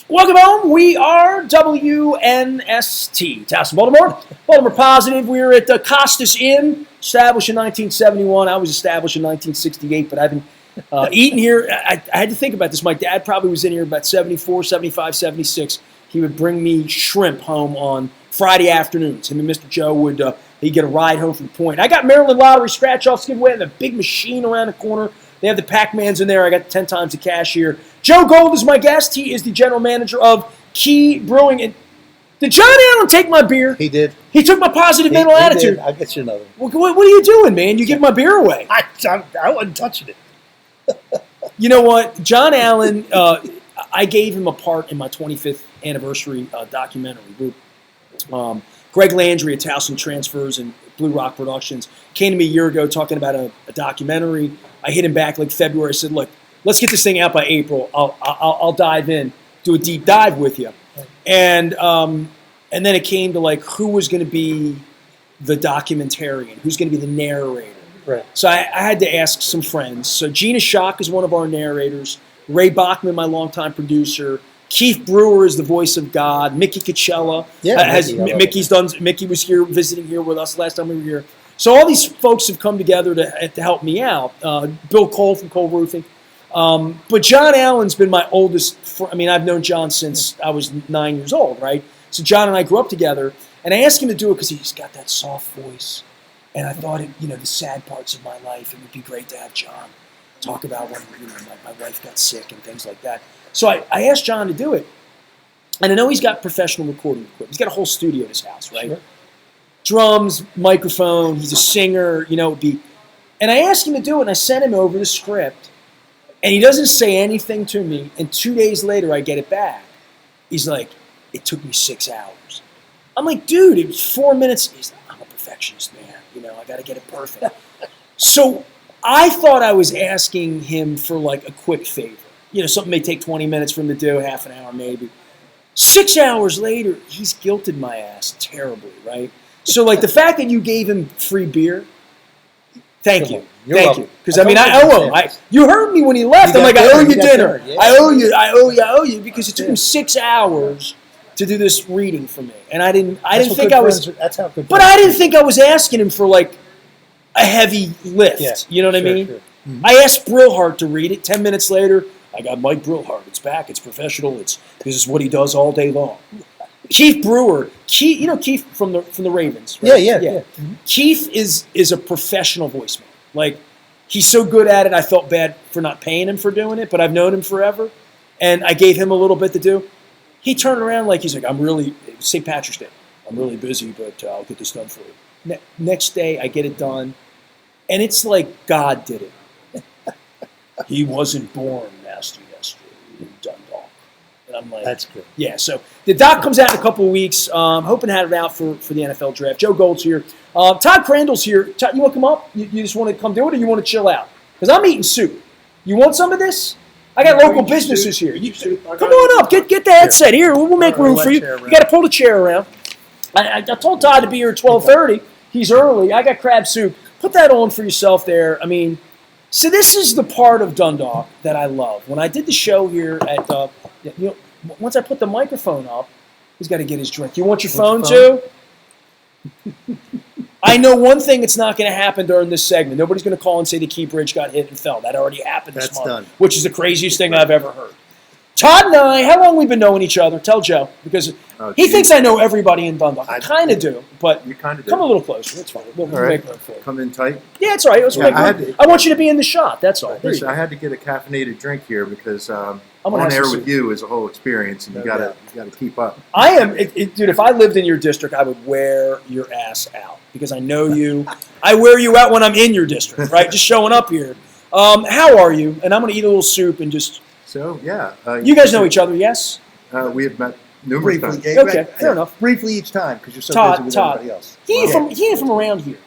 Welcome home. We are WNST, Towson, Baltimore. Baltimore Positive. We're at the Costas Inn, established in 1971. I was established in 1968, but I've been eating here. I had to think about this. My dad probably was in here about 74, 75, 76. He would bring me shrimp home on Friday afternoons. Him and Mr. Joe would he'd get a ride home from the point. I got Maryland Lottery scratch-offs giveaway and a big machine around the corner. They have the Pac-Mans in there. I got 10 times the cash here. Joe Gold is my guest. He is the general manager of Key Brewing. And did John Allen take my beer? He did. He took my positive mental attitude. I'll get you another. What are you doing, man? You give my beer away. I wasn't touching it. You know what? John Allen, I gave him a part in my 25th anniversary documentary. Greg Landry at Towson Transfers and Blue Rock Productions came to me a year ago talking about a documentary. I hit him back like February. I said, look, let's get this thing out by April. I'll dive in, do a deep dive with you. And then it came to like who was going to be the documentarian, who's going to be the narrator. Right. So I had to ask some friends. So Gina Schock is one of our narrators. Ray Bachman, my longtime producer. Keith Brewer is the voice of God. Mickey Coachella. Yeah, Mickey was here visiting here with us last time we were here. So all these folks have come together to help me out. Bill Cole from Cole Roofing. But John Allen's been my oldest. I've known John since I was 9 years old, right? So John and I grew up together. And I asked him to do it because he's got that soft voice. And I thought, the sad parts of my life, it would be great to have John talk about when my wife got sick and things like that. So I asked John to do it. And I know he's got professional recording equipment. He's got a whole studio at his house, right? Sure. Drums, microphone, he's a singer, and I asked him to do it, and I sent him over the script, and he doesn't say anything to me, and 2 days later I get it back. He's like, it took me 6 hours. I'm like, dude, it was 4 minutes. He's like, I'm a perfectionist, man. I got to get it perfect. So I thought I was asking him for like a quick favor. Something may take 20 minutes for him to do, half an hour maybe. 6 hours later, he's guilted my ass terribly, right? So like the fact that you gave him free beer, thank you. Thank you. Because I owe him. You heard me when he left. I'm like, I owe you dinner. Yeah. I owe you because it took him 6 hours to do this reading for me. And I didn't think I was asking him for like a heavy lift. Yeah, you know what I mean? Sure. Mm-hmm. I asked Brillhart to read it. 10 minutes later, I got Mike Brillhart. It's back. It's professional. This is what he does all day long. Keith Brewer. Keith from the Ravens, right? Yeah. Mm-hmm. Keith is a professional voice man. Like, he's so good at it, I felt bad for not paying him for doing it, but I've known him forever. And I gave him a little bit to do. He turned around like he's like, St. Patrick's Day. I'm really busy, but I'll get this done for you. Next day, I get it done. And it's like God did it. He wasn't born Nestor in Dundalk. And I'm like, that's good. Yeah, so the doc comes out in a couple of weeks. Hoping to have it out for the NFL draft. Joe Gold's here. Todd Crandell's here. Todd, you want to come up? You just want to come do it, or you want to chill out? Because I'm eating soup. You want some of this? I got local businesses here. Come on up. Get the headset here. We'll make room for you. You got to pull the chair around. I told Todd to be here at 12:30. He's early. I got crab soup. Put that on for yourself there. So this is the part of Dundalk that I love. When I did the show here at, once I put the microphone up, he's got to get his drink. You want your phone too? I know one thing that's not going to happen during this segment. Nobody's going to call and say the Key Bridge got hit and fell. That already happened this month, which is the craziest thing I've ever heard. Todd and I, how long have we been knowing each other? Tell Joe, because he thinks I know everybody in Dundalk. I kind of do, but you kind of come a little closer. That's fine. We'll make room for it. Come in tight? Yeah, that's all right. Let's make room. I want you to be in the shot. That's all. Listen, I had to get a caffeinated drink here because on air with you is a whole experience, and you got to keep up. I am, dude. If I lived in your district, I would wear your ass out because I know you. I wear you out when I'm in your district, right? Just showing up here. How are you? And I'm going to eat a little soup and just. So, yeah. You guys know each other, yes? We had met numerous times. Okay, fair enough. Briefly each time, because you're so busy with everybody else. He ain't from around here.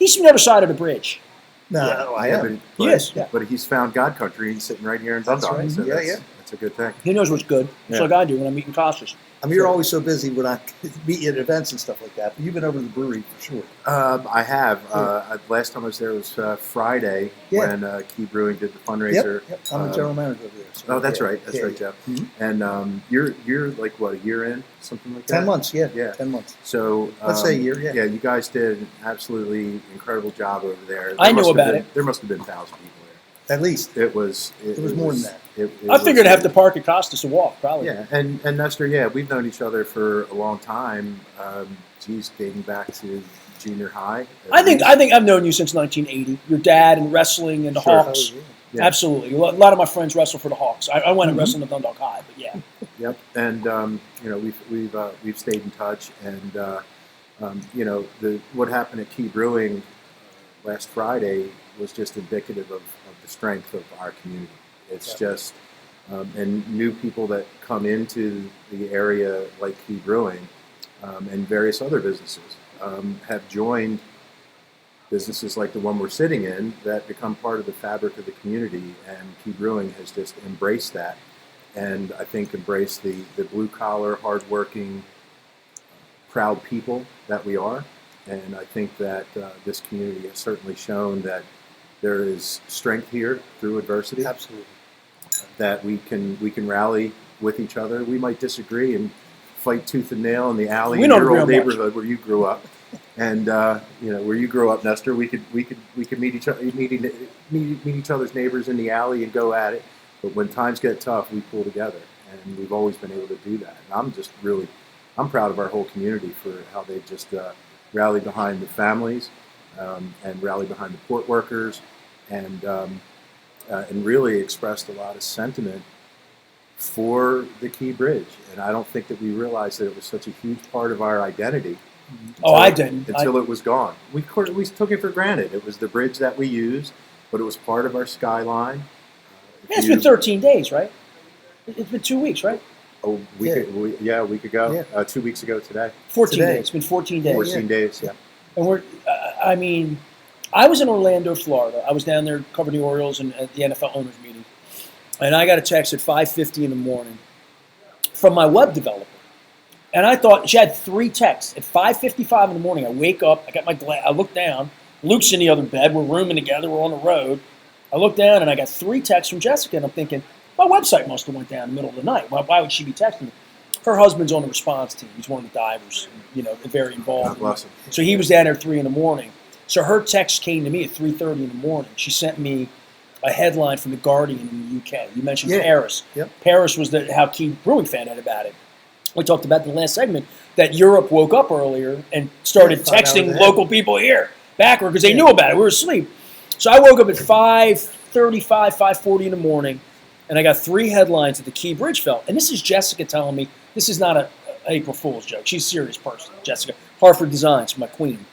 He's from the other side of the bridge. No, I am. Yes. But he's found God country. He's sitting right here in Dundalk. That's right. So that's It's a good thing. He knows what's good. It's Yeah. like I do when I'm eating Costas. I mean, you're always so busy when I meet you at events and stuff like that. But you've been over to the brewery for sure. I have. Last time I was there was Friday when Key Brewing did the fundraiser. Yep. I'm the general manager over there. So Oh, that's right. That's right, Jeff. Mhm. And you're like what, a year in, something like that? 10 months, yeah. Yeah. 10 months. So Let's say a year, yeah. Yeah, you guys did an absolutely incredible job over there. I knew about it. There must have been 1,000 people there. At least. It was more than that. I figured I'd have to park at Costas to walk, probably. Yeah, and Nestor, we've known each other for a long time. Dating back to junior high. I think I've known you since 1980. Your dad and wrestling and the Sure. Hawks. Yeah. Absolutely. A lot of my friends wrestle for the Hawks. I went and wrestled at Dundalk High, but yeah. Yep, and we've stayed in touch, and what happened at Key Brewing last Friday was just indicative of the strength of our community. It's just and new people that come into the area like Key Brewing and various other businesses have joined businesses like the one we're sitting in that become part of the fabric of the community, and Key Brewing has just embraced that, and I think embraced the blue-collar, hard-working, proud people that we are, and I think that this community has certainly shown that there is strength here through adversity. Absolutely. That we can rally with each other. We might disagree and fight tooth and nail in the alley in your old neighborhood where you grew up, and where you grew up, Nestor. We could meet each other's neighbors in the alley and go at it. But when times get tough, we pull together, and we've always been able to do that. And I'm proud of our whole community for how they just rallied behind the families and rallied behind the port workers, and really expressed a lot of sentiment for the Key Bridge. And I don't think that we realized that it was such a huge part of our identity. I didn't. Until it was gone. We took it for granted. It was the bridge that we used, but it was part of our skyline. It's been 13 days, right? It's been 2 weeks, right? A week ago. Yeah. 2 weeks ago today. 14 days. It's been 14 days. 14 days, yeah. And I was in Orlando, Florida. I was down there covering the Orioles and at the NFL owners meeting. And I got a text at 5:50 in the morning from my web developer. And I thought she had 3 texts. At 5:55 in the morning, I wake up, I look down. Luke's in the other bed. We're rooming together. We're on the road. I look down, and I got 3 texts from Jessica, and I'm thinking, my website must have went down in the middle of the night. Why would she be texting me? Her husband's on the response team. He's one of the divers, very involved. God bless him. So he was down there at 3 in the morning. So her text came to me at 3:30 in the morning. She sent me a headline from The Guardian in the UK. You mentioned Paris. Yep. Paris was how Key Brewing found out about it. We talked about in the last segment that Europe woke up earlier and started texting local people here backward because they knew about it. We were asleep. So I woke up at 5:35, 5:40 in the morning, and I got 3 headlines that the Key Bridge fell. And this is Jessica telling me this is not an April Fool's joke. She's a serious person, Jessica. Hartford Designs, my queen.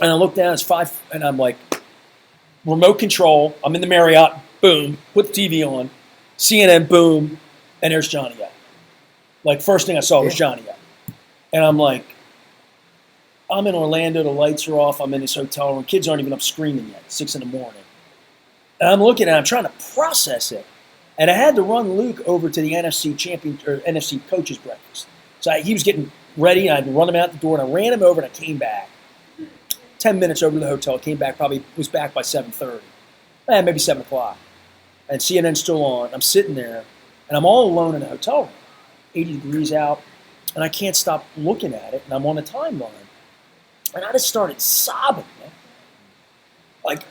And I look down, it's 5, and I'm like, remote control. I'm in the Marriott, boom, put the TV on, CNN, boom, and there's Johnny Yap. Like, first thing I saw was Johnny Yap. And I'm like, I'm in Orlando, the lights are off, I'm in this hotel room, kids aren't even up screaming yet, 6 in the morning. And I'm looking at it, I'm trying to process it. And I had to run Luke over to the NFC coaches breakfast. So he was getting ready, and I had to run him out the door, and I ran him over, and I came back. 10 minutes over to the hotel, came back, was back by 7:30. Maybe 7 o'clock. And CNN's still on. I'm sitting there, and I'm all alone in the hotel room, 80 degrees out, and I can't stop looking at it, and I'm on the timeline. And I just started sobbing, man. Like,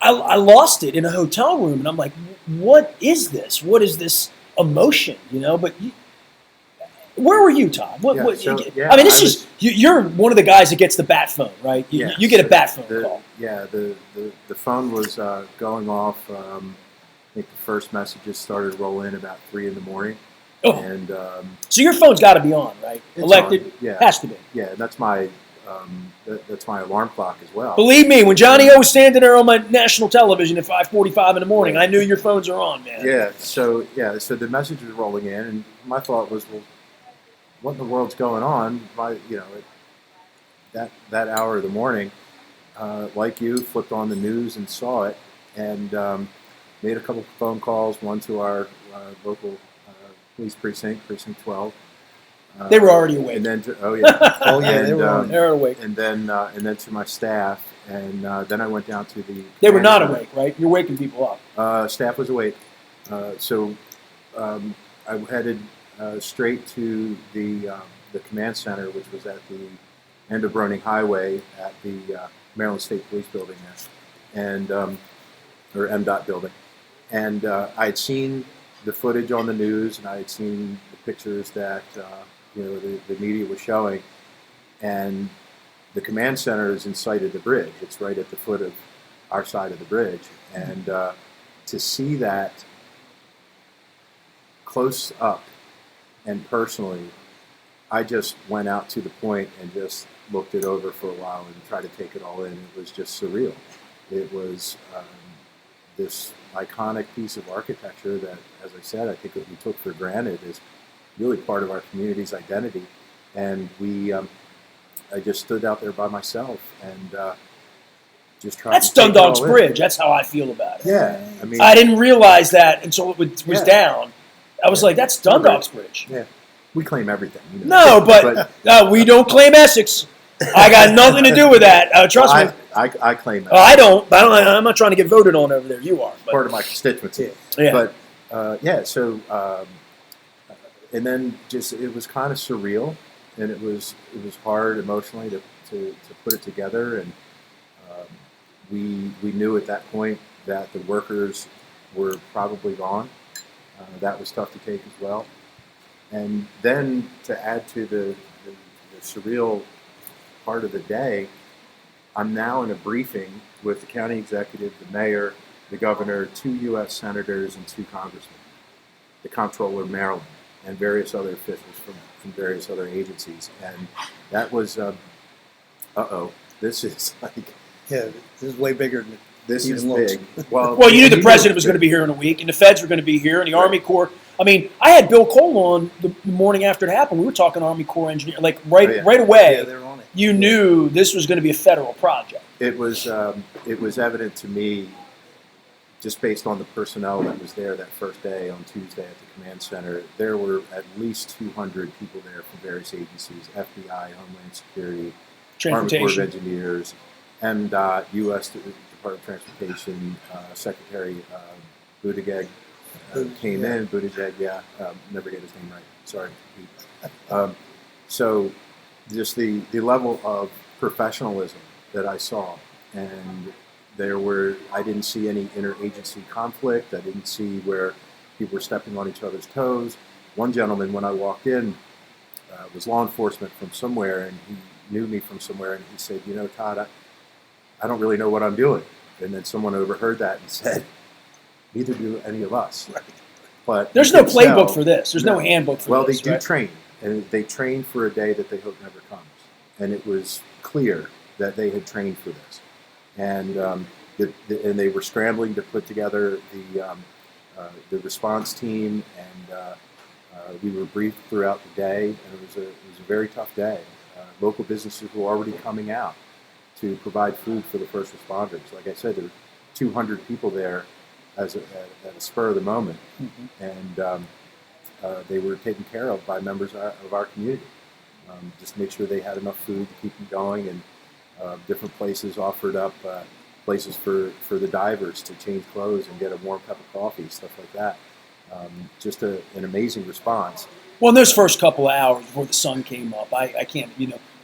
I lost it in a hotel room, and I'm like, what is this? What is this emotion, But where were you, Todd? You're one of the guys that gets the bat phone, right? You get a bat phone call. Yeah, the phone was going off. I think the first messages started rolling about 3 in the morning. Oh. And so your phone's got to be on, right? Elected, on. Yeah. Has to be. Yeah, that's my alarm clock as well. Believe me, when Johnny O was standing there on my national television at 5:45 in the morning, I knew your phones are on, man. Yeah. So the message was rolling in, and my thought was, well, what in the world's going on? At that hour of the morning, like you, flipped on the news and saw it, and made a couple of phone calls, one to our local police precinct, precinct 12. They were already awake. And then oh yeah, Oh yeah, they and, were on. They were awake. and then to my staff, and then I went down to the. They were not command awake, right? You're waking people up. Staff was awake, so I headed straight to the command center, which was at the end of Brewing Highway at the Maryland State Police Building there, and or MDOT building, and I had seen the footage on the news, and I had seen the pictures that the media was showing, and the command center is in sight of the bridge. It's right at the foot of our side of the bridge, and to see that close up and personally, I just went out to the point and just looked it over for a while and tried to take it all in. It was just surreal. It was this iconic piece of architecture that, as I said, I think that we took for granted is really part of our community's identity. And I just stood out there by myself and just tried That's to take it Dundalk's all in. Bridge. That's how I feel about it. Yeah, I mean, I didn't realize that until it was Yeah. down. I was like, that's Dundalk's Bridge. yeah, we claim everything. You know? No, but we don't claim Essex. I got nothing to do with that. Trust me. I claim that. I don't. I'm not trying to get voted on over there. You are. But, Part of my constituency. yeah. But so and then just it was kind of surreal, and it was hard emotionally to put it together, and we knew at that point that the workers were probably gone. That was tough to take as well, and then to add to the surreal part of the day, I'm now in a briefing with the county executive, the mayor, the governor, 2 U.S. senators, and 2 congressmen, the comptroller of Maryland, and various other officials from various other agencies. And that was, this is like, Yeah, this is way bigger than this even is looks. big. Well, you knew the president was going to be here in a week, and the feds were going to be here, and the Army Corps. I mean, I had Bill Cole on the morning after it happened. We were talking Army Corps engineer, like right away. Yeah, they're on it. You knew this was going to be a federal project. It was evident to me, just based on the personnel that was there that first day on Tuesday at the command center. There were at least 200 people there from various agencies: FBI, Homeland Security, Army Corps of Engineers, MDOT, U.S. Department of Transportation, Secretary Buttigieg came in. Buttigieg, never get his name right. Sorry. So just the level of professionalism that I saw, and I didn't see any interagency conflict. I didn't see where people were stepping on each other's toes. One gentleman, when I walked in, was law enforcement from somewhere, and he knew me from somewhere, and he said, Todd, I don't really know what I'm doing. And then someone overheard that and said, neither do any of us. Right. But there's no playbook for this. There's no handbook for this. Well, they do train, and they train for a day that they hope never comes. And it was clear that they had trained for this. And and they were scrambling to put together the response team, and we were briefed throughout the day, and it was a very tough day. Local businesses were already coming out to provide food for the first responders. Like I said, there were 200 people there at a spur of the moment, and they were taken care of by members of our community. Just to make sure they had enough food to keep them going, and different places offered up places for the divers to change clothes and get a warm cup of coffee, stuff like that. Just an amazing response. Well, in those first couple of hours before the sun came up, I can't,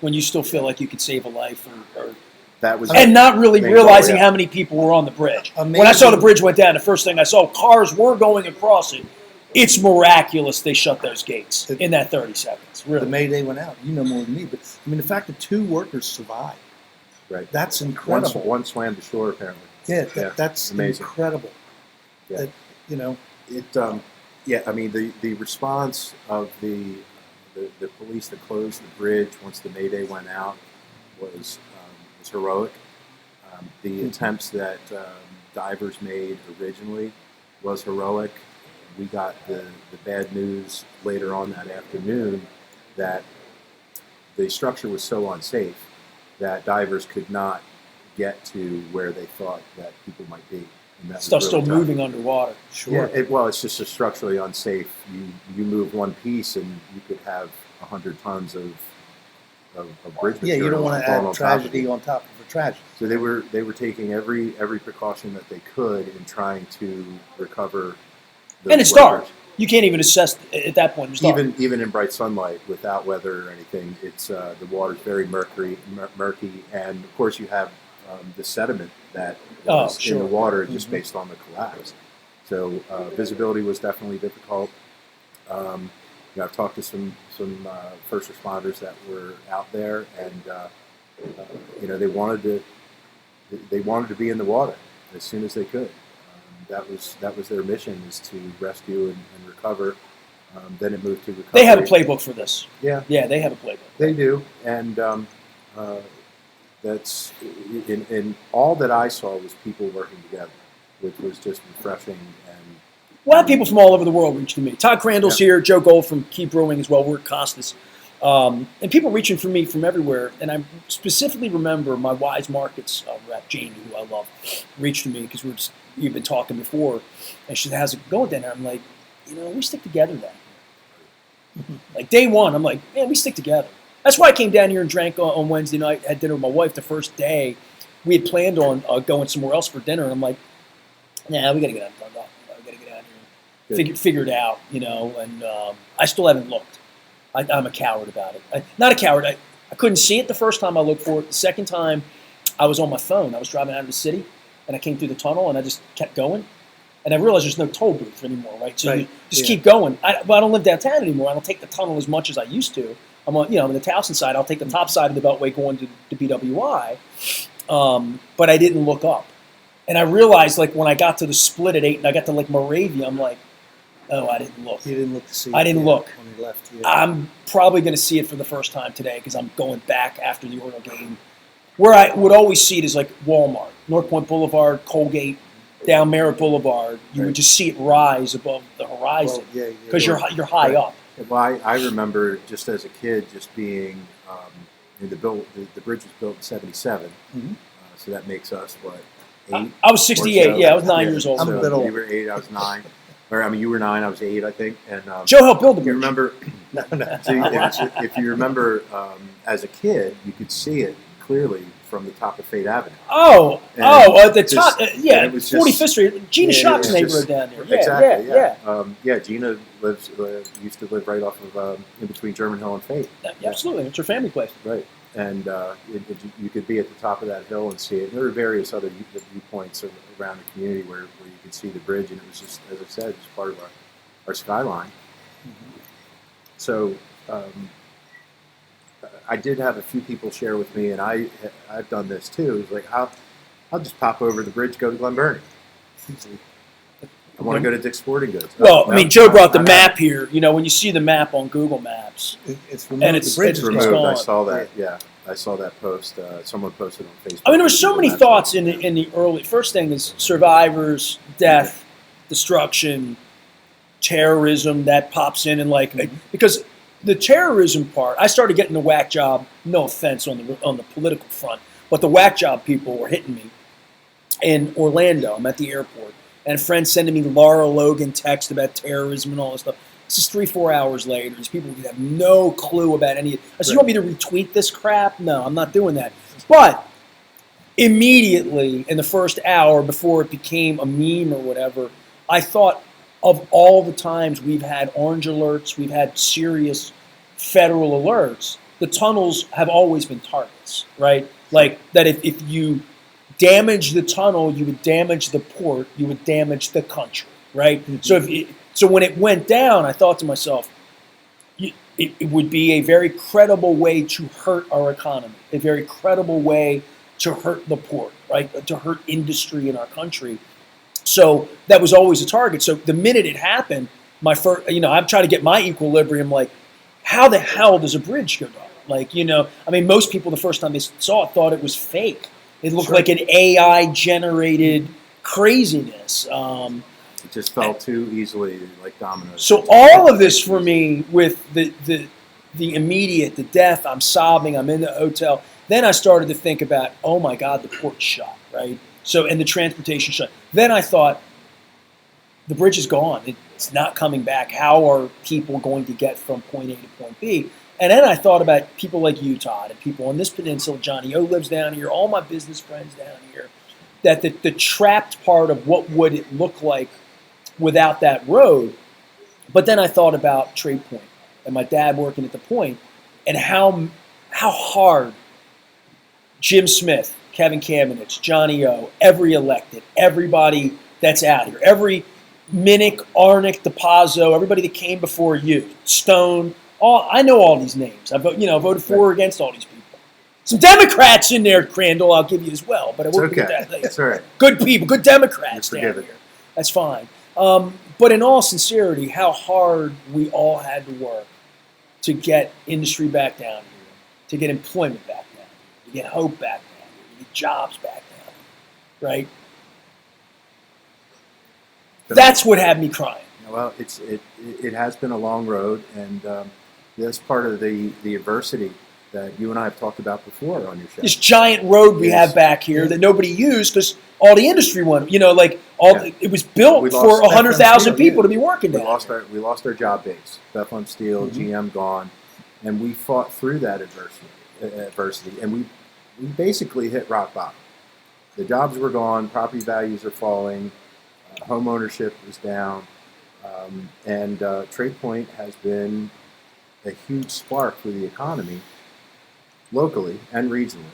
when you still feel like you could save a life, or that was, and not really realizing how many people were on the bridge. Amazing. When I saw the bridge went down, the first thing I saw, cars were going across it. It's miraculous they shut those gates in that 30 seconds. Really. The Mayday went out. You know more than me, but I mean, the fact that 2 workers survived, right? That's incredible. One swam to shore, apparently. Yeah, that's amazing. Incredible. Yeah. It. Yeah, I mean, the response of the police that closed the bridge once the Mayday went out was heroic. The attempts that divers made originally was heroic. We got the bad news later on that afternoon that the structure was so unsafe that divers could not get to where they thought that people might be. And that was Stuff's really still tough. moving underwater. Sure. Yeah, well, it's just structurally unsafe. You move one piece and you could have 100 tons of bridge Yeah, material. you don't want to falling add on top of tragedy you. on top of a tragedy. So they were taking every precaution that they could in trying to recover. And it's dark. You can't even assess at that point. It's dark. Even in bright sunlight, without weather or anything, it's the water's very murky, and of course you have the sediment that is in the water just based on the collapse. So visibility was definitely difficult. I've talked to some first responders that were out there, and they wanted to be in the water as soon as they could. That was their mission, is to rescue and recover. Then it moved to recovery. They have a playbook for this. Yeah, they have a playbook. They do, and that's in all that I saw was people working together, which was just refreshing. And we'll have people from all over the world reach to me. Todd Crandell's here, Joe Gold from Key Brewing as well. We're at Costas. And people reaching for me from everywhere. And I specifically remember my Wise Markets rep, Jamie, who I love, reached to me because we've been talking before. And she said, how's it going down there? I'm like, we stick together down here. Like day one, I'm like, man, we stick together. That's why I came down here and drank on Wednesday night, had dinner with my wife the first day. We had planned on going somewhere else for dinner. And I'm like, nah, we got to get out of Dundalk. We got to get out here. Figure it out, and I still haven't looked. I'm a coward about it. Not a coward. I couldn't see it the first time I looked for it. The second time, I was on my phone. I was driving out of the city, and I came through the tunnel, and I just kept going. And I realized there's no toll booth anymore, right? So you just keep going. I don't live downtown anymore. I don't take the tunnel as much as I used to. I'm on, on the Towson side. I'll take the top side of the Beltway going to BWI. But I didn't look up. And I realized, when I got to the split at 8 and I got to, Moravia, I'm like, oh, I didn't look. You didn't look to see it. I didn't look. When you left. Yeah. I'm probably going to see it for the first time today because I'm going back after the Oriole game. Where I would always see it is Walmart, North Point Boulevard, Colgate, down Merritt Boulevard. You would just see it rise above the horizon because you're high up. Well, I remember just as a kid just being the bridge was built in '77, so that makes us what, 8? I was 68. So. I was 9 years old. I'm a bit old. You were 8. I was 9. Or you were 9. I was 8, I think. And Joe helped build the you bridge. remember? So if you remember, as a kid, you could see it clearly from the top of Fate Avenue. At the top, it was 45th Street. Gina Schock's neighborhood down there. Exactly. Gina used to live right off of in between German Hill and Fate. Absolutely, it's her family place. Right, and you could be at the top of that hill and see it. And there were various other viewpoints around the community where you could see the bridge, and it was just, as I said, it was part of our skyline. So. I did have a few people share with me, and I've done this too. It's like I'll just pop over the bridge, go to Glen Burnie. I want to go to Dick's Sporting Goods. Well, Joe brought the map here. When you see the map on Google Maps, it's removed. And the bridge it's is removed. gone. I saw that. Yeah, I saw that post. Someone posted on Facebook. there were so many thoughts in the early. First thing is survivors, death, destruction, terrorism that pops in, and because. The terrorism part, I started getting the whack job. No offense on the political front, but the whack job people were hitting me in Orlando. I'm at the airport, and a friend sending me Laura Logan text about terrorism and all this stuff. This is 3-4 hours later. These people have no clue about any. I said, "You want me to retweet this crap? No, I'm not doing that." But immediately in the first hour before it became a meme or whatever, I thought. Of all the times we've had orange alerts, we've had serious federal alerts, the tunnels have always been targets, right? Like that if you damage the tunnel, you would damage the port, you would damage the country, right? So when it went down, I thought to myself, it would be a very credible way to hurt our economy, a very credible way to hurt the port, right? To hurt industry in our country. So that was always a target. So the minute it happened, I'm trying to get my equilibrium. Like, how the hell does a bridge go down? Most people the first time they saw it thought it was fake. It looked like an AI generated craziness. It just fell too easily, like dominoes. So all of this for me, with the immediate, the death, I'm sobbing. I'm in the hotel. Then I started to think about, oh my God, the port's shut, right? So, and the transportation shut. Then I thought, the bridge is gone. It's not coming back. How are people going to get from point A to point B? And then I thought about people like you, Todd, and people on this peninsula. Johnny O lives down here. All my business friends down here. That the trapped part of what would it look like without that road. But then I thought about Trade Point and my dad working at the Point, and how hard Jim Smith, Kevin Kamenich, Johnny O, every elected, everybody that's out here, every Minnick, Arnick, DePazzo, everybody that came before you, Stone, I know all these names. I voted for or against all these people. Some Democrats in there, Crandell, I'll give you as well, but I won't get that later. That's all right. Good people, good Democrats down here. That's fine. But in all sincerity, how hard we all had to work to get industry back down here, to get employment back down here, to get hope back down here, to get jobs back down here, right? That's what had me crying. Well, it has been a long road, and that's part of the adversity that you and I have talked about before on your show. This giant road we have back here that nobody used because all the industry went. It was built for 100,000 people to be working down. We lost our job base. Bethlehem Steel, GM gone, and we fought through that adversity, and we basically hit rock bottom. The jobs were gone, property values are falling, home ownership is down, and Trade Point has been a huge spark for the economy, locally and regionally.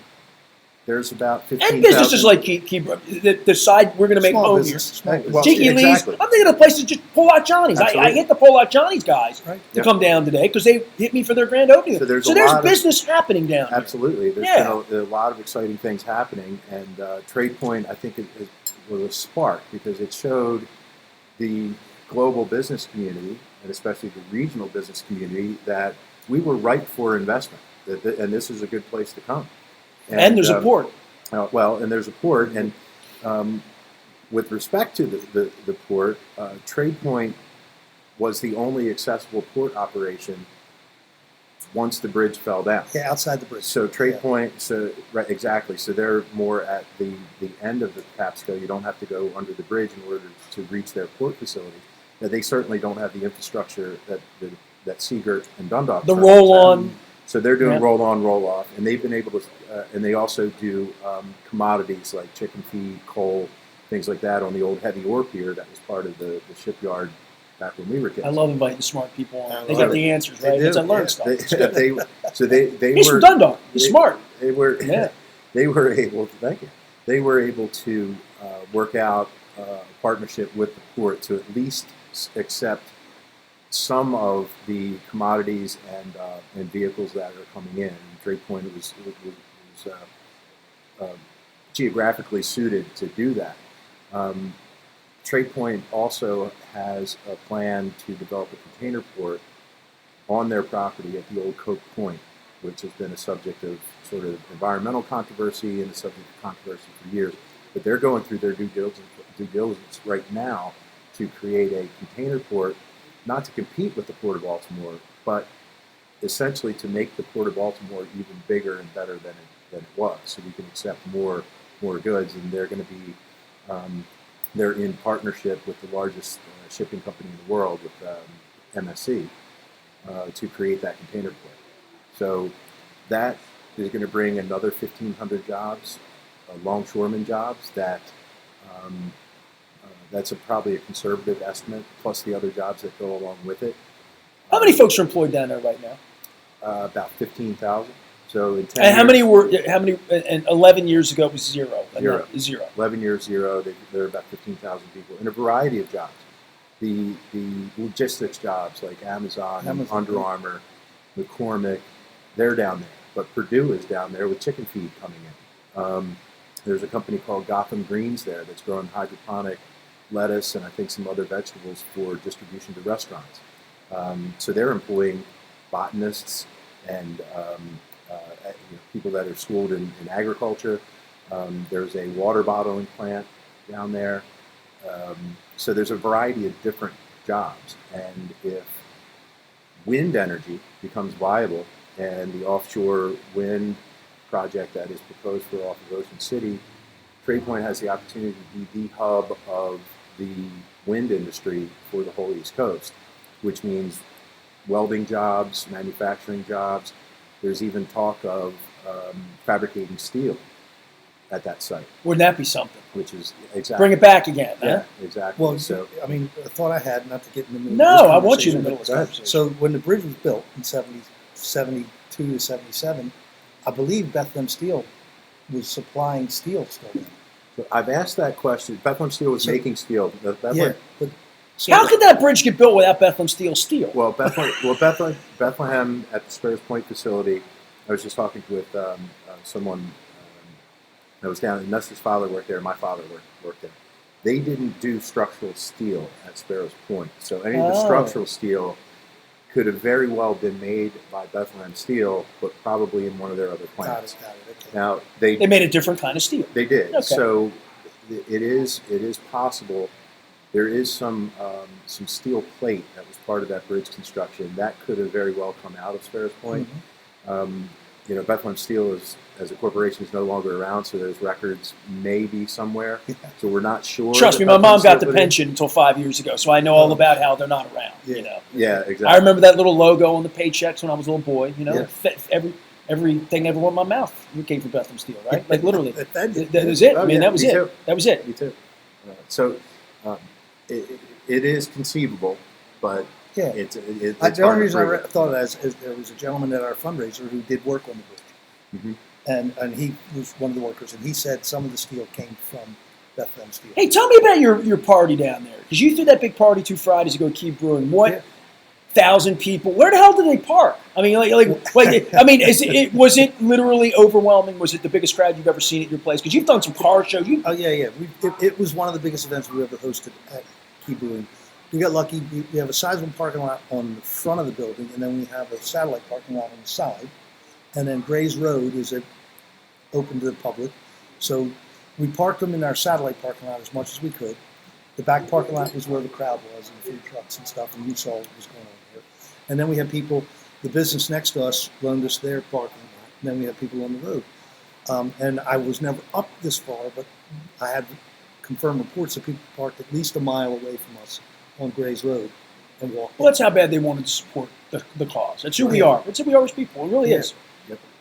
There's about 15,000. And businesses like the side we're going to make Small home business, here. small business. Tiki Lee's. Exactly. I'm thinking of places just pull out Johnny's. I hit the pull out Johnny's guys to come down today because they hit me for their grand opening. So there's business happening down here. Absolutely. There's been a lot of exciting things happening, and Trade Point, I think, it was a spark because it showed the global business community, and especially the regional business community, that we were ripe for investment, and this is a good place to come. And there's a port. And there's a port, and with respect to the port, Trade Point was the only accessible port operation once the bridge fell down. Yeah, outside the bridge. So Trade Point, right, exactly. So they're more at the end of the Capsco. You don't have to go under the bridge in order to reach their port facility. Now, they certainly don't have the infrastructure that Seagirt and Dundalk. The roll-on. So they're doing roll-on, roll-off, and they've been able to, and they also do commodities like chicken feed, coal, things like that on the old heavy ore pier that was part of the shipyard back when we were kids. I love inviting smart people on. They got the answers, right? They do. I learned stuff. He's from Dundalk. He's smart. They were able. Thank you. They were able to work out a partnership with the port to at least accept some of the commodities and vehicles that are coming in. Trade Point was geographically suited to do that. Trade Point also has a plan to develop a container port on their property at the old Coke Point, which has been a subject of sort of environmental controversy and a subject of controversy for years. But they're going through their due diligence right now to create a container port, not to compete with the Port of Baltimore, but essentially to make the Port of Baltimore even bigger and better than it was, so we can accept more goods. And they're going to be they're in partnership with the largest shipping company in the world, with MSC, to create that container port. So that is going to bring another 1,500 jobs, longshoreman jobs. That's probably a conservative estimate, plus the other jobs that go along with it. How many folks are employed down there right now? About 15,000. So in 10 and how years, many? And 11 years ago it was zero. Zero. 11 years, zero. There are about 15,000 people in a variety of jobs. The logistics jobs like Amazon, Under Armour, McCormick, they're down there. But Purdue is down there with chicken feed coming in. There's a company called Gotham Greens there that's growing hydroponic lettuce and I think some other vegetables for distribution to restaurants. So they're employing botanists and people that are schooled in agriculture. There's a water bottling plant down there. So there's a variety of different jobs. And if wind energy becomes viable and the offshore wind project that is proposed for off of Ocean City Great Point has the opportunity to be the hub of the wind industry for the whole East Coast, which means welding jobs, manufacturing jobs. There's even talk of fabricating steel at that site, Wouldn't that be something? which is exactly Bring it back again, yeah, huh? exactly. Well, So I mean, a thought I had, not to get in the middle No, of this I want you in the conversation, middle of this but- conversation. So when the bridge was built in 72 to 77, I believe Bethlehem Steel was supplying steel still then. So I've asked that question. Bethlehem Steel was So- making steel. Yeah, but so How could that bridge get built without Bethlehem Steel? Well, Bethlehem at the Sparrows Point facility. I was just talking with someone that was down. Nestor's father worked there. My father worked there. They didn't do structural steel at Sparrows Point, so any of the Oh. structural steel could have very well been made by Bethlehem Steel, but probably in one of their other plants. got it. Okay. Now They made a different kind of steel. they did. Okay. So it is possible. There is some steel plate that was part of that bridge construction that could have very well come out of Sparrows Point. Mhm. Bethlehem Steel as a corporation is no longer around, so those records may be somewhere. So we're not sure. Trust me, that my mom Bethlehem got Steel the put in. pension until 5 years ago, so I know all about how they're not around. Yeah. You know, Yeah, exactly. I remember that little logo on the paychecks when I was a little boy. You know, Yeah. everything ever went in my mouth came from Bethlehem Steel, right? Like literally, That- that was it. Oh, I mean, yeah, that was me it. too. That was it. Me too. It is conceivable, but Yeah. it's The hard only to reason prove I it. thought of that is there was a gentleman at our fundraiser who did work on the bridge. Mhm. And he was one of the workers, and he said some of the steel came from Bethlehem Steel. Hey, tell me about your party down there, because you threw that big party 2 Fridays ago at Key Brewing. What? Yeah. 1,000 people. Where the hell did they park? I mean, I mean, was it literally overwhelming? Was it the biggest crowd you've ever seen at your place? Because you've done some car shows. Oh yeah. It was one of the biggest events we ever hosted at Key Brewing. We got lucky. We have a sizable parking lot on the front of the building, and then we have a satellite parking lot on the side. And then Gray's Road is open to the public. So we parked them in our satellite parking lot as much as we could. The back parking lot was where the crowd was, and the food trucks and stuff, and you saw what was going on there. And then we had people, the business next to us loaned us their parking lot, and then we had people on the road. And I was never up this far, but I had confirmed reports that people parked at least a mile away from us on Gray's Road and walked. Well, that's how bad they wanted to support the cause. That's who we are. That's who we are as people. It really is.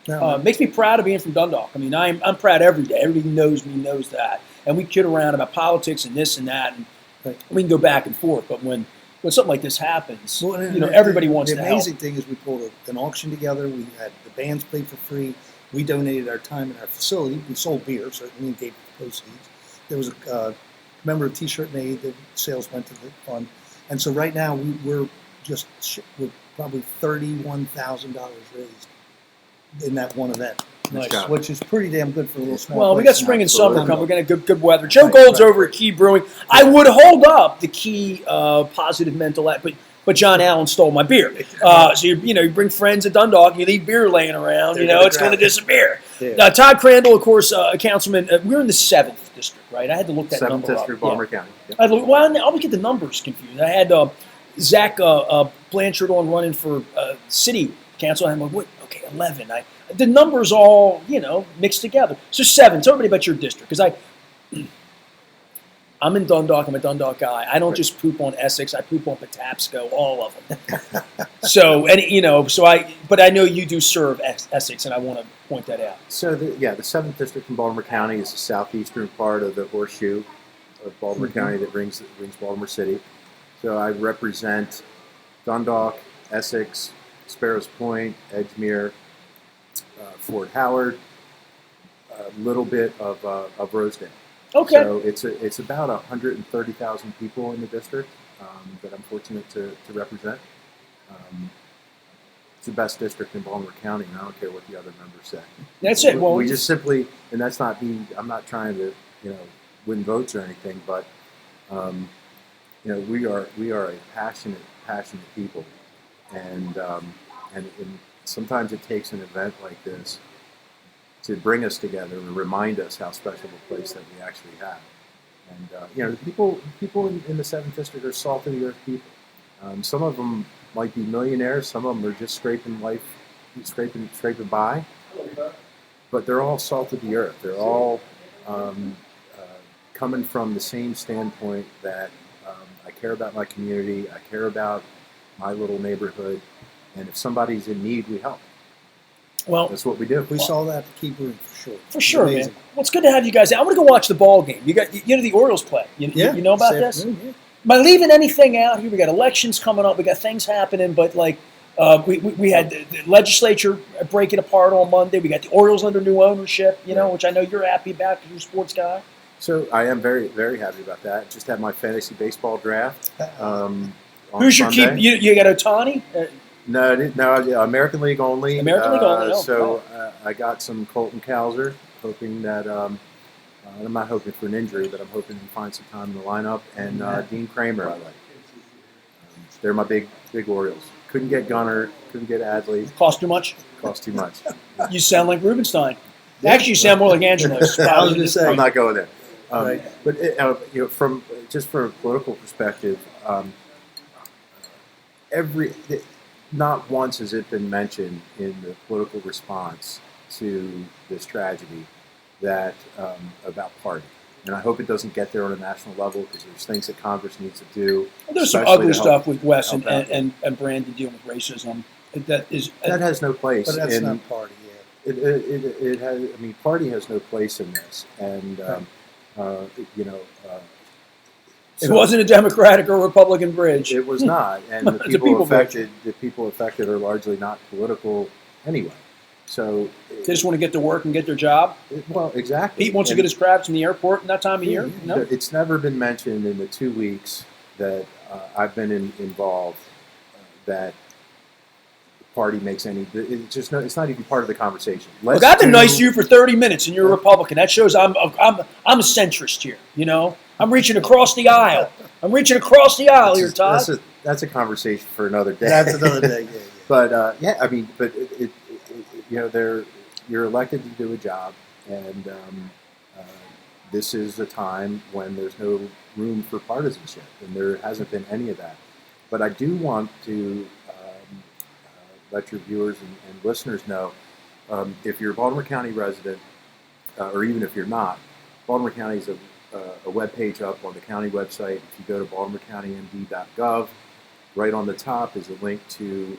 Now, Makes me proud of being from Dundalk. I mean, I'm proud every day. Everybody knows me, knows that. And we kid around about politics and this and that, and Right. we can go back and forth. But when something like this happens, well, and everybody wants the to help. amazing thing is we pulled an auction together. We had the bands played for free. We donated our time in our facility. We sold beer, so we gave the proceeds. There was a member of T-shirt made. The sales went to the fund. And so right now we're probably $31,000 raised in that one event, Nice. job. which is pretty damn good for a little small. Well, we place. got spring and summer Absolutely. coming. We're going to have good weather. Joe Right, Gold's right. over at Key Brewing. I would hold up the Key positive mental, but John Allen stole my beer. So you bring friends at Dundalk, and you leave beer laying around. They're You know gonna it's going to grab it. disappear. Yeah. Todd Crandell, of course, councilman. We're in the 7th district, right? I had to look that 7th number up. District, Yeah. Baltimore County. Yep. I always get the numbers confused. I had Zach Blanchard on running for city council. I'm like, what? Okay, 11. The numbers all mixed together. So 7. Tell everybody about your district, because I'm in Dundalk. I'm a Dundalk guy. I don't just poop on Essex. I poop on Patapsco, all of them. But I know you do serve Essex, and I want to point that out. So the 7th District in Baltimore County is the southeastern part of the horseshoe of Baltimore County that rings Baltimore City. So I represent Dundalk, Essex, Sparrows Point, Edgemere, Fort Howard, a little bit of Rosedale. Okay. So it's about 130,000 people in the district that I'm fortunate to represent. It's the best district in Baltimore County, and I don't care what the other members say. That's it. Well, we just simply, and that's not me. I'm not trying to win votes or anything, but we are a passionate people, and sometimes it takes an event like this to bring us together and remind us how special of a place that we actually have. And the people in the 7th District are salt of the earth people. Some of them might be millionaires. Some of them are just scraping by. But they're all salt of the earth. They're all coming from the same standpoint that I care about my community, I care about my little neighborhood, and if somebody's in need, we help. Well, That's what we do. We saw that at Key Brewing for sure. for sure, man. Amazing. Well, it's good to have you guys out. I'm going to go watch the ball game. You know the Orioles play. You know about this? Yeah. Am I leaving anything out here? We got elections coming up. We got things happening, but like we had the legislature breaking apart on Monday. We got the Orioles under new ownership, which I know you're happy about because you're a sports guy. So I am very, very happy about that. Just had my fantasy baseball draft. On Who's your Sunday. keep? You got Ohtani? No, American League only. American League only. Oh, so I got some Colton Cowser, hoping that I'm not hoping for an injury, but I'm hoping to find some time in the lineup. And Dean Kramer, I like. They're my big Orioles. Couldn't get Gunnar, couldn't get Adley. Cost too much? Cost too much. You sound like Rubenstein. Actually, you sound more like Angelos. I was going to say. I'm not going there. Right. But from a political perspective, not once has it been mentioned in the political response to this tragedy that about party. And I hope it doesn't get there on a national level because there's things that Congress needs to do. Well, there's some ugly stuff with Wes and Brandon dealing with racism. That has no place. But that's not party, yeah. It has. I mean, party has no place in this, and it wasn't a Democratic or Republican bridge. It was not, and the people affected are largely not political anyway. So they just want to get to work and get their job. Well, exactly. Pete wants to get his crabs from the airport in that time of year. No? It's never been mentioned in the 2 weeks that I've been involved that the party makes any. It's not even part of the conversation. Look, I've been nice to you for 30 minutes, and you're a Republican. That shows I'm a centrist here. I'm reaching across the aisle. Here, Todd. That's a conversation for another day. That's another day. Yeah. But you're elected to do a job, and this is a time when there's no room for partisanship, and there hasn't been any of that. But I do want to let your viewers and listeners know, if you're a Baltimore County resident, or even if you're not, Baltimore County is a web page up on the county website. If you go to baltimorecountymd.gov, right on the top is a link to,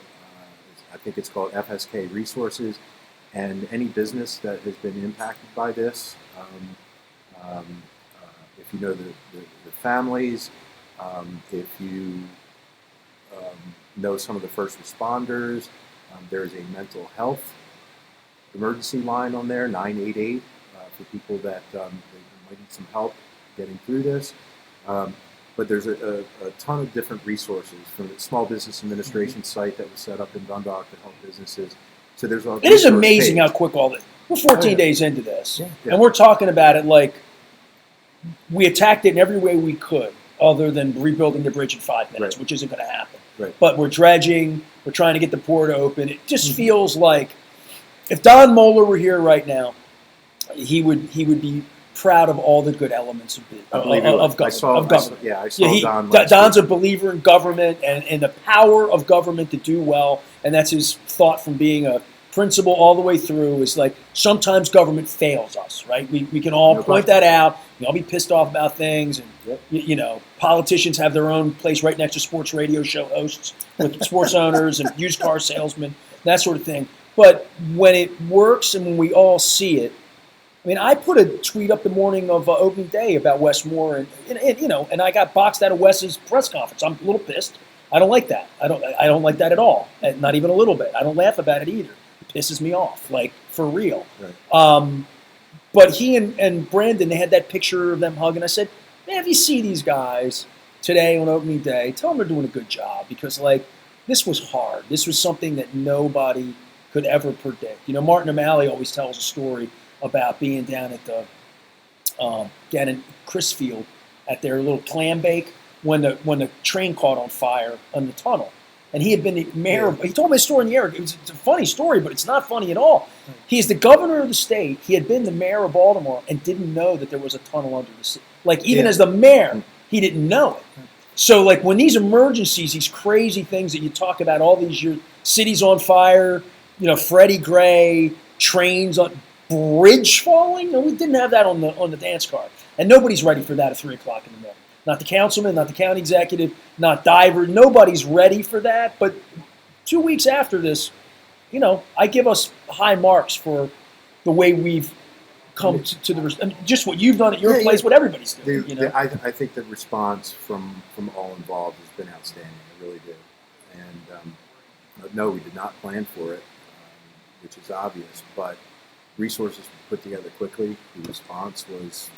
I think it's called FSK Resources, and any business that has been impacted by this. If you know the families, if you know some of the first responders, there's a mental health emergency line on there, 988, for people that might need some help getting through this. But there's a ton of different resources, from the Small Business Administration site that was set up in Dundalk to help businesses. So there's a It is amazing how quick all this. We're 14 days into this, and we're talking about it like we attacked it in every way we could, other than rebuilding the bridge in 5 minutes, which isn't going to happen. Right. But we're dredging. We're trying to get the port open. It just feels like if Don Moeller were here right now, he would be proud of all the good elements of government. I saw Don. Don's a believer in government and the power of government to do well, and that's his thought from being a principal all the way through. Is like sometimes government fails us, right? We can all point that out. We all be pissed off about things, and politicians have their own place right next to sports radio show hosts with sports owners and used car salesmen, that sort of thing. But when it works and when we all see it, I mean, I put a tweet up the morning of opening day about Wes Moore, and I got boxed out of Wes's press conference. I'm a little pissed. I don't like that. I don't like that at all. Not even a little bit. I don't laugh about it either. It pisses me off, like for real. Right. But he and Brandon, they had that picture of them hugging. I said, man, if you see these guys today on opening day, tell them they're doing a good job, because this was hard. This was something that nobody could ever predict. Martin O'Malley always tells a story about being down at the down in Chrisfield at their little clam bake when the train caught on fire on the tunnel, and he had been the mayor. He told me a story in the air. It's a funny story, but it's not funny at all. He's the governor of the state. He had been the mayor of Baltimore and didn't know that there was a tunnel under the city. Even as the mayor, he didn't know it. So when these emergencies, these crazy things that you talk about, all these years, cities on fire, Freddie Gray, trains on. Bridge falling? No, we didn't have that on the dance card. And nobody's ready for that at 3 o'clock in the morning. Not the councilman, not the county executive, not Diver. Nobody's ready for that. But 2 weeks after this, I give us high marks for the way we've come to the just what you've done at your place, what everybody's doing. I think the response from all involved has been outstanding. I really do. And no, we did not plan for it, which is obvious. But resources were put together quickly. The response was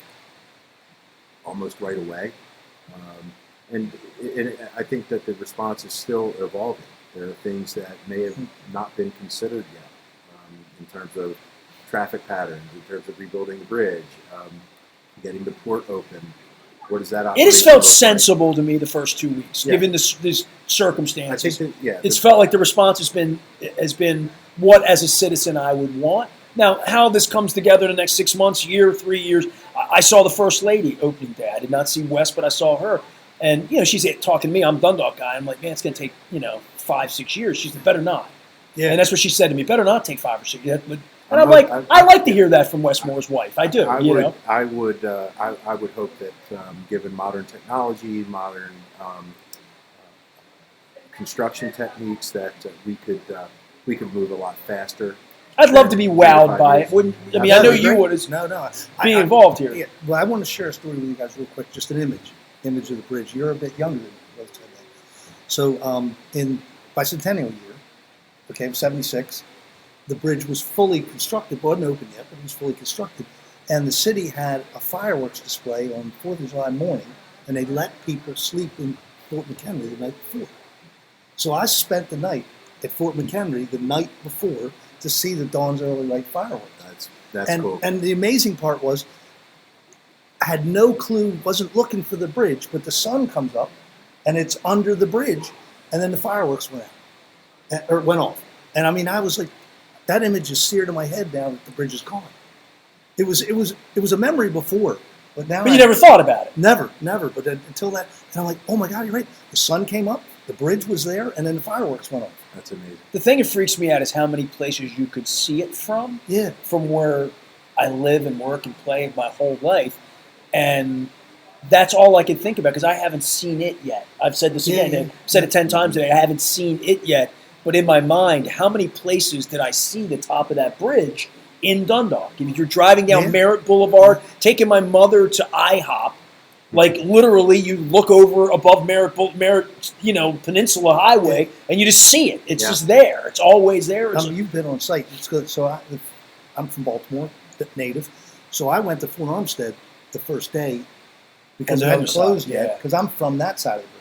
almost right away. And I think that the response is still evolving. There are things that may have not been considered yet in terms of traffic patterns, in terms of rebuilding the bridge, getting the port open. What does that It has felt sensible to me the first 2 weeks, given this circumstances. I think that, it's felt like the response has been what, as a citizen, I would want. Now, how this comes together in the next 6 months, year, 3 years, I saw the First Lady opening day. I did not see Wes, but I saw her. And, she's talking to me. I'm a Dundalk guy. I'm like, man, it's going to take, 5, 6 years. She said, better not. Yeah. And that's what she said to me. Better not take 5 or 6 years. And I'm like, I like to hear that from Wes Moore's wife. I do. I would hope that given modern technology, modern construction techniques, that we could move a lot faster. I'd love to be wowed by it. I know you would as being involved here. Yeah, well, I want to share a story with you guys real quick. Just an image of the bridge. You're a bit younger than both of them. So in bicentennial year, okay, 76, the bridge was fully constructed. It wasn't open yet, but it was fully constructed. And the city had a fireworks display on 4th of July morning, and they let people sleep in Fort McHenry the night before. So I spent the night at Fort McHenry the night before to see the Dawn's Early Light fireworks. That's cool. And the amazing part was, I had no clue, wasn't looking for the bridge, but the sun comes up, and it's under the bridge, and then the fireworks went off. And I was like, that image is seared in my head now that the bridge is gone. It was a memory before, but now. But you never thought about it. Never. But until that, and I'm like, oh my God, you're right. The sun came up, the bridge was there, and then the fireworks went off. That's amazing. The thing that freaks me out is how many places you could see it from. Yeah. From where I live and work and play my whole life, and that's all I can think about because I haven't seen it yet. I've said this again. I've said it 10 times today. I haven't seen it yet. But in my mind, how many places did I see the top of that bridge in Dundalk? If you're driving down Merritt Boulevard, taking my mother to IHOP, like literally you look over above Merritt Peninsula Highway, and you just see it. It's just there. It's always there. You've been on site. It's good. So I'm from Baltimore, native. So I went to Fort Armstead the first day because it hadn't closed yet, because I'm from that side of the bridge.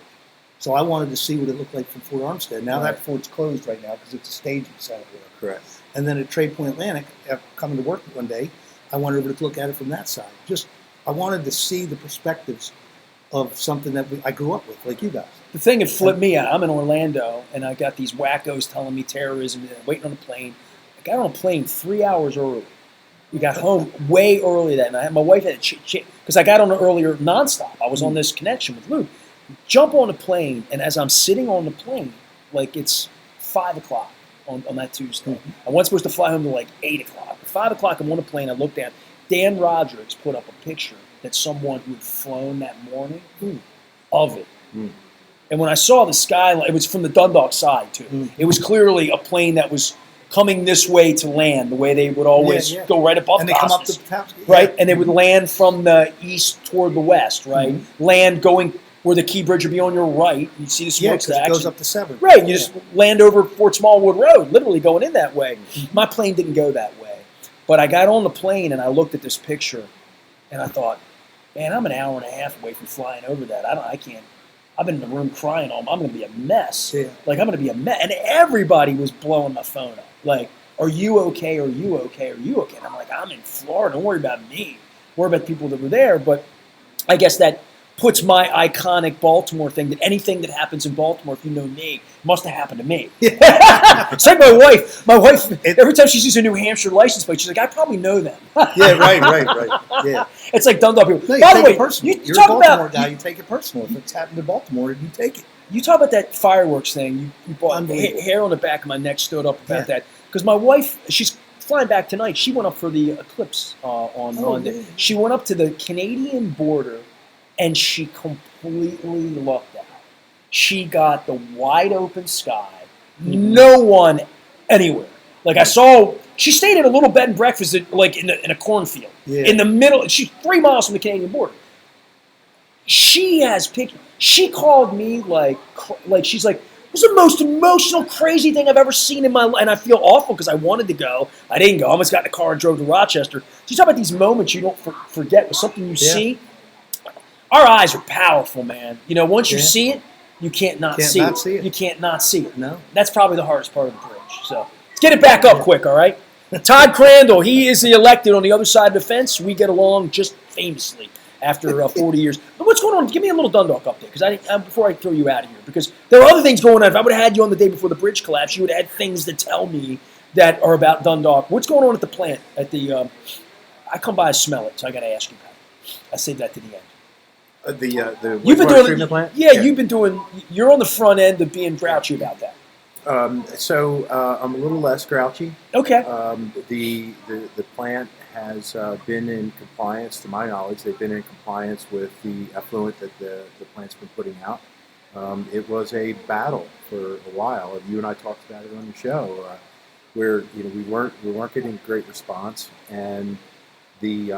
So I wanted to see what it looked like from Fort Armstead. Now that fort's closed right now because it's a staging center. Correct. And then at Trade Point Atlantic, after coming to work one day, I went over to look at it from that side. I wanted to see the perspectives of something that I grew up with, like you guys. The thing that flipped me out, I'm in Orlando, and I got these wackos telling me terrorism, and waiting on a plane. I got on a plane 3 hours early. We got home way early that night. My wife had because I got on earlier nonstop. I was on this connection with Luke. Jump on the plane, and as I'm sitting on the plane, like it's 5 o'clock on that Tuesday. I wasn't supposed to fly home till like 8 o'clock. At 5 o'clock, I'm on the plane. I looked down. Dan Rodriguez put up a picture that someone who had flown that morning of it. And when I saw the skyline, it was from the Dundalk side too. It was clearly a plane that was coming this way to land, the way they would always go right above Costas. And they come up to the top. Right? And they would land from the east toward the west, right? Land going where the Key Bridge would be on your right. You see the smokestacks. It goes up to 7. Right. You just land over Fort Smallwood Road, literally going in that way. My plane didn't go that way. But I got on the plane and I looked at this picture and I thought, man, I'm an hour and a half away from flying over that. I can't. I've been in the room crying I'm going to be a mess. Yeah. Like, I'm going to be a mess. And everybody was blowing my phone up. Like, are you okay? Are you okay? Are you okay? And I'm like, I'm in Florida. Don't worry about me. Worry about the people that were there. But I guess that puts my iconic Baltimore thing, that anything that happens in Baltimore, if you know me, must have happened to me. It's like my wife. Every time she sees a New Hampshire license plate, she's like, I probably know them. Yeah, right. Yeah. It's like Dundalk people. No, By the way, you're a Baltimore guy, you take it personal. If it's happened to Baltimore, you take it. You talk about that fireworks thing. You bought hair on the back of my neck stood up about that. Because my wife, she's flying back tonight. She went up for the eclipse on Monday. Yeah. She went up to the Canadian border, and she completely lucked out. She got the wide open sky, no one anywhere. Like I saw, she stayed at a little bed and breakfast, like in a cornfield, in the middle. She's 3 miles from the Canadian border. She has picked. She called me like she's like, "It was the most emotional, crazy thing I've ever seen in my life," and I feel awful because I wanted to go. I didn't go. I almost got in the car and drove to Rochester. She's talking about these moments you don't forget with something you see. Our eyes are powerful, man. You know, once you see it, you can't not see it. You can't not see it. No. That's probably the hardest part of the bridge. So let's get it back up quick, all right? Todd Crandell, he is the elected on the other side of the fence. We get along just famously after 40 years. But what's going on? Give me a little Dundalk update, because before I throw you out of here, because there are other things going on. If I would have had you on the day before the bridge collapse, you would have had things to tell me that are about Dundalk. What's going on at the plant? I come by and smell it, so I got to ask you about it. I saved that to the end. The You've been wastewater doing treatment plant? You've been doing. You're on the front end of being grouchy about that. So I'm a little less grouchy. Okay. The plant has been in compliance, to my knowledge. They've been in compliance with the effluent that the plant's been putting out. It was a battle for a while, and you and I talked about it on your show, where we weren't getting great response, and the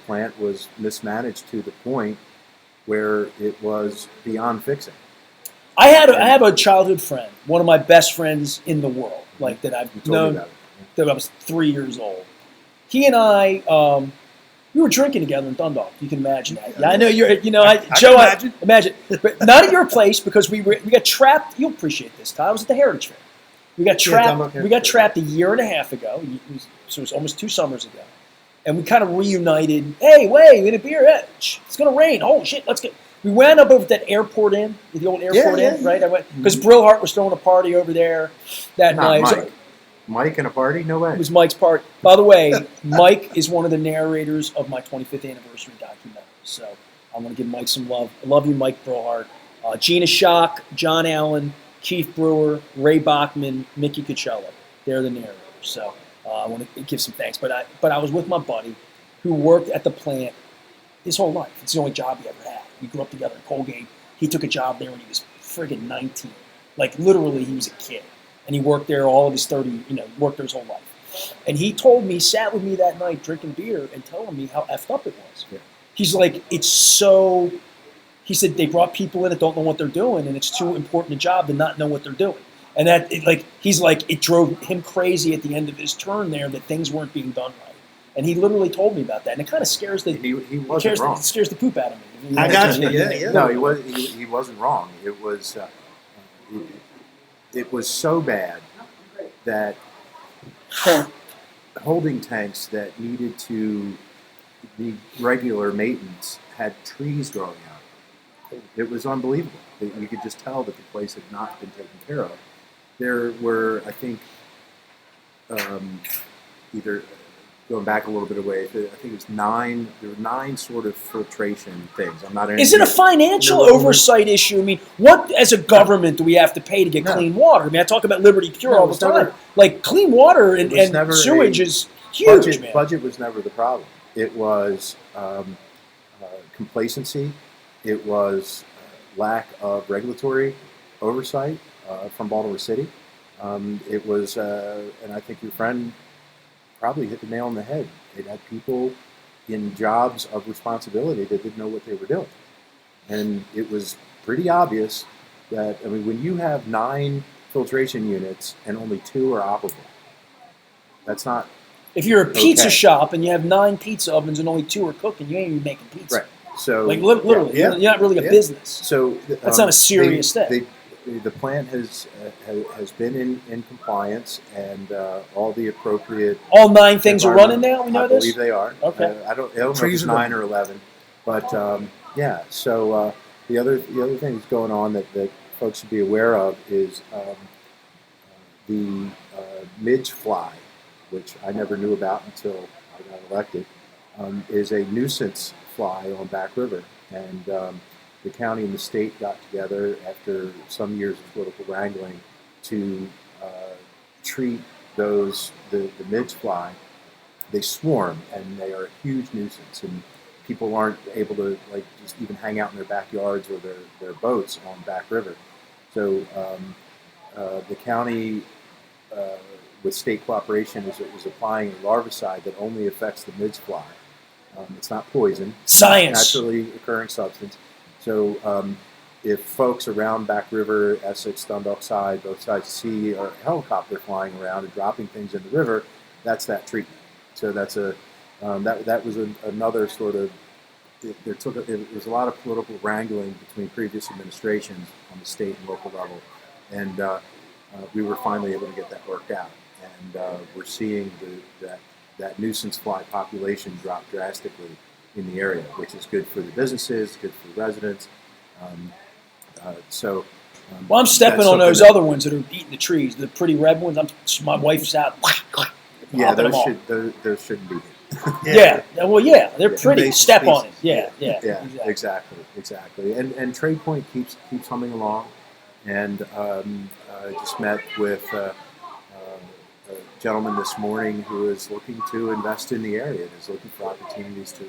plant was mismanaged to the point where it was beyond fixing. I have a childhood friend, one of my best friends in the world, like that I've known that I was 3 years old. He and I, we were drinking together in Dundalk. You can imagine that. Yeah, I know you're. Imagine, but not at your place, because we got trapped. You'll appreciate this, Todd. I was at the Heritage Fair. We got trapped. We got trapped a year and a half ago. So it was almost 2 summers ago. And we kind of reunited. Hey, wait, we had a beer. It's going to rain. Oh, shit, let's get. We wound up over at that airport inn, the old airport inn, right? I went because Brillhart was throwing a party over there that night. Mike and a party? No way. It was Mike's party. By the way, Mike is one of the narrators of my 25th anniversary documentary. So I want to give Mike some love. I love you, Mike Brillhart. Gina Schock, John Allen, Keith Brewer, Ray Bachman, Mickey Coachella. They're the narrators. So I want to give some thanks. But I was with my buddy who worked at the plant his whole life. It's the only job he ever had. We grew up together in Colgate. He took a job there when he was friggin' 19. Like, literally, he was a kid. And he worked there all of his 30, worked there his whole life. And he told me, sat with me that night drinking beer and telling me how effed up it was. Yeah. He's like, it's so, he said, they brought people in that don't know what they're doing, and it's too important a job to not know what they're doing. And that, he's like, it drove him crazy at the end of his turn there that things weren't being done right. And he literally told me about that, and it kind of scares the wrong. It scares the poop out of me. I got you. Yeah. No, he wasn't wrong. It was it was so bad that holding tanks that needed to be regular maintenance had trees growing out. It was unbelievable. You could just tell that the place had not been taken care of. There were, I think, either. Going back a little bit away, I think it was 9. There were 9 sort of filtration things. I'm not. Is it a financial oversight issue? I mean, what as a government do we have to pay to get clean water? I mean, I talk about Liberty Pure all the time. Like clean water and sewage is huge. Budget was never the problem. It was complacency. It was lack of regulatory oversight from Baltimore City. It was, and I think your friend probably hit the nail on the head. It had people in jobs of responsibility that didn't know what they were doing. And it was pretty obvious that, when you have 9 filtration units and only 2 are operable, that's not. If you're a pizza shop and you have 9 pizza ovens and only 2 are cooking, you ain't even making pizza. Right. So, literally, you're not really a business. So that's not a serious thing. The plant has been in compliance, and all the appropriate. All 9 things are running now. We know I believe they are. Okay. I don't know if it's 9 or 11, but yeah. So the other thing that's going on that folks should be aware of is the midge fly, which I never knew about until I got elected, is a nuisance fly on Back River, and the county and the state got together after some years of political wrangling to treat the midge fly, they swarm and they are a huge nuisance, and people aren't able to like just even hang out in their backyards or their boats on Back River. So the county, with state cooperation, is applying a larvicide that only affects the midge fly. It's not poison. Science. It's a naturally occurring substance. So if folks around Back River, Essex, Dundalk side, both sides see a helicopter flying around and dropping things in the river, that's that treatment. So that's that was another sort of, it was a lot of political wrangling between previous administrations on the state and local level, and we were finally able to get that worked out. And we're seeing that nuisance fly population drop drastically in the area, which is good for the businesses, good for the residents. Well, I'm stepping on those other ones that are eating the trees, the pretty red ones. My wife's out. Yeah, those shouldn't be. Yeah. Well, yeah, they're pretty. Step species. On it. Yeah, exactly. And Trade Point keeps humming along, and I just met with a gentleman this morning who is looking to invest in the area and is looking for opportunities to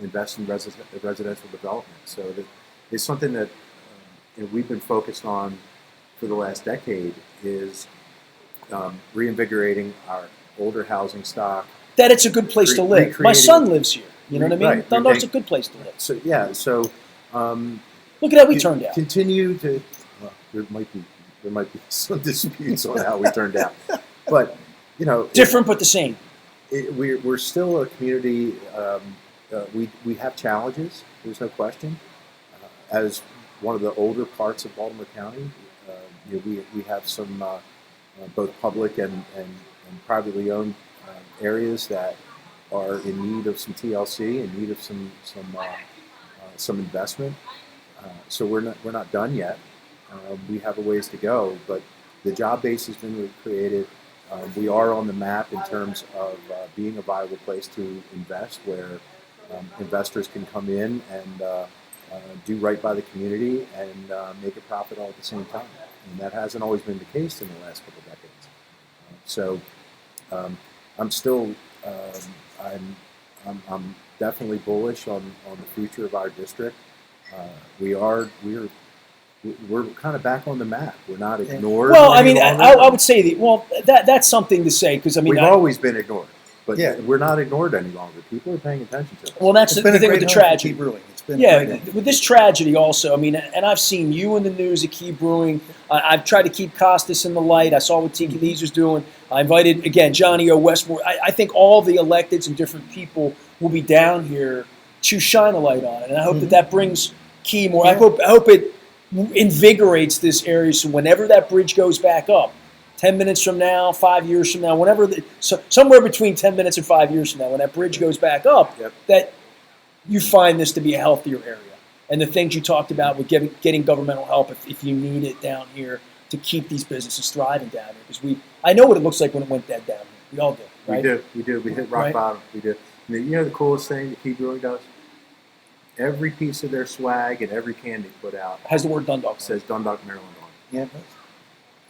invest in residential development. So that is something that we've been focused on for the last decade, is reinvigorating our older housing stock. That it's a good place to live. My son lives here. You know what I mean? Right. Dundalk's a good place to live. So yeah. So look at how we turned out. Continue to. Well, there might be some disputes on how we turned out, but different but the same. We're still a community. We have challenges. There's no question. As one of the older parts of Baltimore County, we have some both public and privately owned areas that are in need of some TLC, in need of some investment. So we're not done yet. We have a ways to go, but the job base has been created. We are on the map in terms of being a viable place to invest, where investors can come in and do right by the community and make a profit all at the same time. And that hasn't always been the case in the last couple of decades. So I'm still, I'm definitely bullish on the future of our district. We're kind of back on the map. We're not ignored. Well, I mean, I would say that's something to say, because I mean, we've always been ignored, but we're not ignored any longer. People are paying attention to us. Well, that's the thing with the tragedy. Brewing. With this tragedy also, I mean, and I've seen you in the news at Key Brewing. I've tried to keep Costas in the light. I saw what Tiki Lees was doing. I invited, again, Johnny O. Westmore. I think all the electeds and different people will be down here to shine a light on it. And I hope that brings Key more. Yeah. I hope it invigorates this area, so whenever that bridge goes back up, 10 minutes from now, 5 years from now, somewhere between 10 minutes and 5 years from now, when that bridge goes back up, that you find this to be a healthier area. And the things you talked about with getting governmental help if you need it down here to keep these businesses thriving down here. Because I know what it looks like when it went dead down here. We all did, right? We do. We hit rock bottom. We did. And the coolest thing that Key Brewing does? Every piece of their swag and every can they put out has the word Dundalk. Says Dundalk, Maryland on it. Yeah, it does.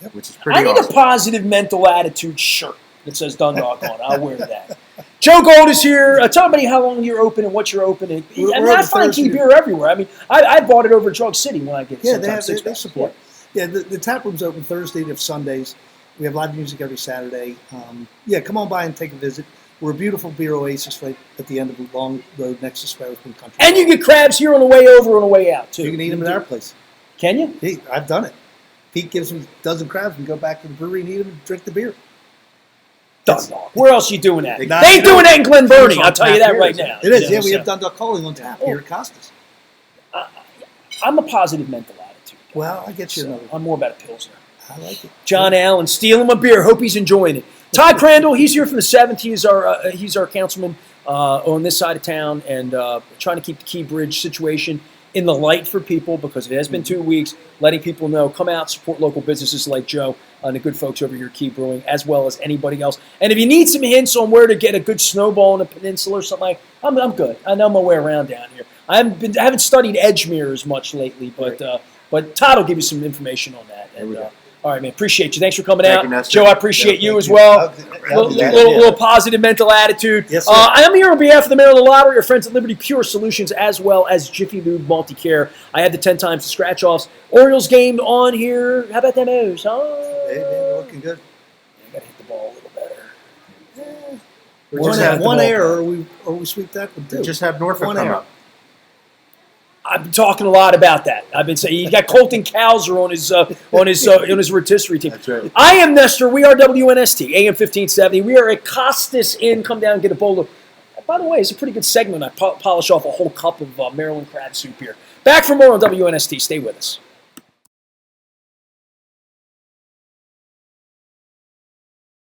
Yep. Which is pretty awesome. I need a positive mental attitude shirt that says Dundalk on it. I'll wear that. Joe Gold is here. Tell everybody how long you're open and what you're opening. I find Key beer everywhere. I mean, I bought it over at Drug City when I get it. Yeah, they support. Yeah, the tap room's open Thursday to Sundays. We have live music every Saturday. Come on by and take a visit. We're a beautiful beer oasis right at the end of the long road next to Sparrow Spring Country. And you get crabs here on the way over and on the way out, too. You can eat them at our place. Can you? Hey, I've done it. Pete gives me a dozen crabs and go back to the brewery and eat them and drink the beer. Dundalk. Where else are you doing that? They ain't doing that in Glen Burnie, I'll tell you that right now. It is, we have Dundalk Calling on tap here at Costas. I'm a positive mental attitude. Well, I get you another. I'm more about a Pilsner. I like it. John Allen, stealing my beer. Hope he's enjoying it. Todd Crandell, he's here from the 7th. He's our councilman on this side of town, and trying to keep the Key Bridge situation in the light for people, because it has been 2 weeks, letting people know, come out, support local businesses like Joe and the good folks over here at Key Brewing, as well as anybody else. And if you need some hints on where to get a good snowball in the peninsula or something like that, I'm good. I know my way around down here. I haven't studied Edgemere as much lately, but Todd will give you some information on that. And all All right, man. Appreciate you. Thanks for coming Thank out. you, Nestor. Joe, I appreciate Yeah, you thank as you. well. I'll do that. Little positive mental attitude. Yes, sir. I'm here on behalf of the Maryland Lottery, our friends at Liberty Pure Solutions, as well as Jiffy Lube Multi-Care. I had the 10 times the scratch-offs. Orioles game on here. How about them O's? Hey, man, you're looking good. I got to hit the ball a little better. We just had One the- error, or we sweep that with two. Just have Norfolk One come error. up. I've been talking a lot about that. I've been saying he got Colton Cowser on his rotisserie team. That's right. I am Nestor. We are WNST, AM 1570. We are at Costas Inn. Come down and get a bowl of. By the way, it's a pretty good segment. I polish off a whole cup of Maryland crab soup here. Back for more on WNST. Stay with us.